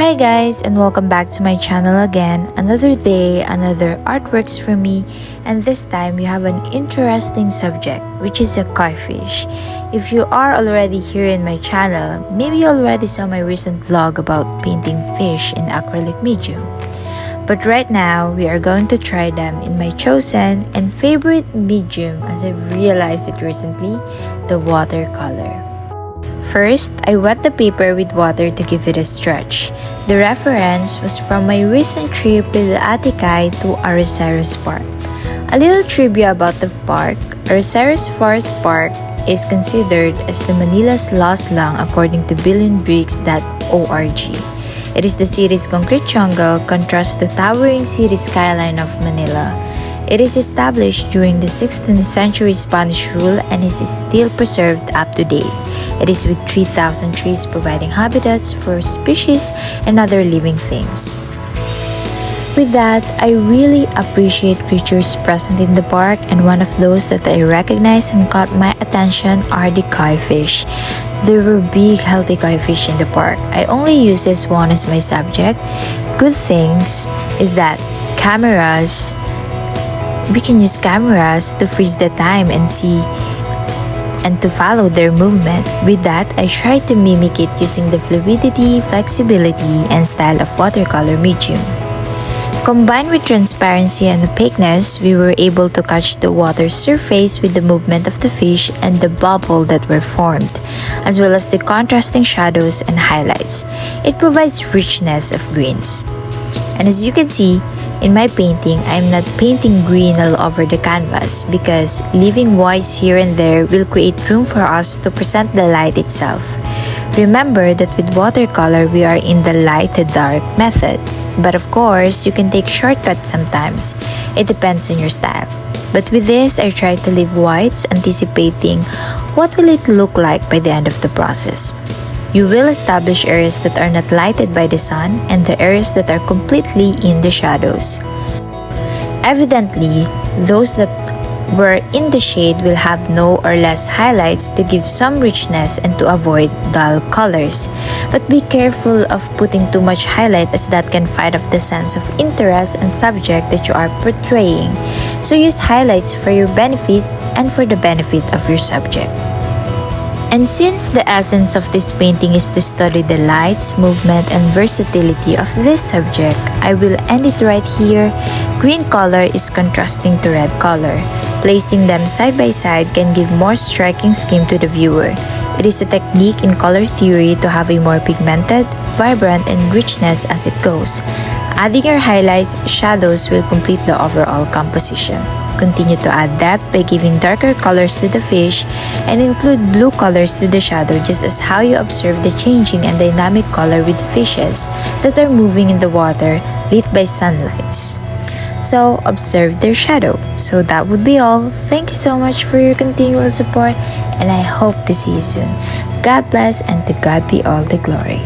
Hi guys, and welcome back to my channel again. Another day, another artworks for me, and this time we have an interesting subject, which is a koi fish. If you are already here in my channel, maybe you already saw my recent vlog about painting fish in acrylic medium. But right now, we are going to try them in my chosen and favorite medium, as I've realized it recently, the watercolor. First, I wet the paper with water to give it a stretch. The reference was from my recent trip with Ate Kai to Ariceres Park. A little trivia about the park: Ariceres Forest Park is considered as the Manila's lost lung according to billionbricks.org. It is the city's concrete jungle contrast to towering city skyline of Manila. It is established during the 16th century Spanish rule and is still preserved up to date. It is with 3,000 trees providing habitats for species and other living things. With that, I really appreciate creatures present in the park, and one of those that I recognized and caught my attention are the koi fish. There were big healthy koi fish in the park. I only use this one as my subject. Good things is that we can use cameras to freeze the time and see and to follow their movement. With that, I try to mimic it using the fluidity, flexibility, and style of watercolor medium. Combined with transparency and opaqueness, we were able to catch the water's surface with the movement of the fish and the bubble that were formed, as well as the contrasting shadows and highlights. It provides richness of greens. And as you can see, in my painting, I am not painting green all over the canvas because leaving whites here and there will create room for us to present the light itself. Remember that with watercolor, we are in the light to dark method. But of course, you can take shortcuts sometimes. It depends on your style. But with this, I try to leave whites, anticipating what will it look like by the end of the process. You will establish areas that are not lighted by the sun and the areas that are completely in the shadows. Evidently, those that were in the shade will have no or less highlights to give some richness and to avoid dull colors. But be careful of putting too much highlight, as that can fight off the sense of interest and subject that you are portraying. So use highlights for your benefit and for the benefit of your subject. And since the essence of this painting is to study the lights, movement, and versatility of this subject, I will end it right here. Green color is contrasting to red color. Placing them side by side can give more striking scheme to the viewer. It is a technique in color theory to have a more pigmented, vibrant, and richness as it goes. Adding your highlights, shadows will complete the overall composition. Continue to add depth by giving darker colors to the fish and include blue colors to the shadow, just as how you observe the changing and dynamic color with fishes that are moving in the water lit by sunlights. So observe their shadow. So that would be all. Thank you so much for your continual support, and I hope to see you soon. God bless, and to God be all the glory.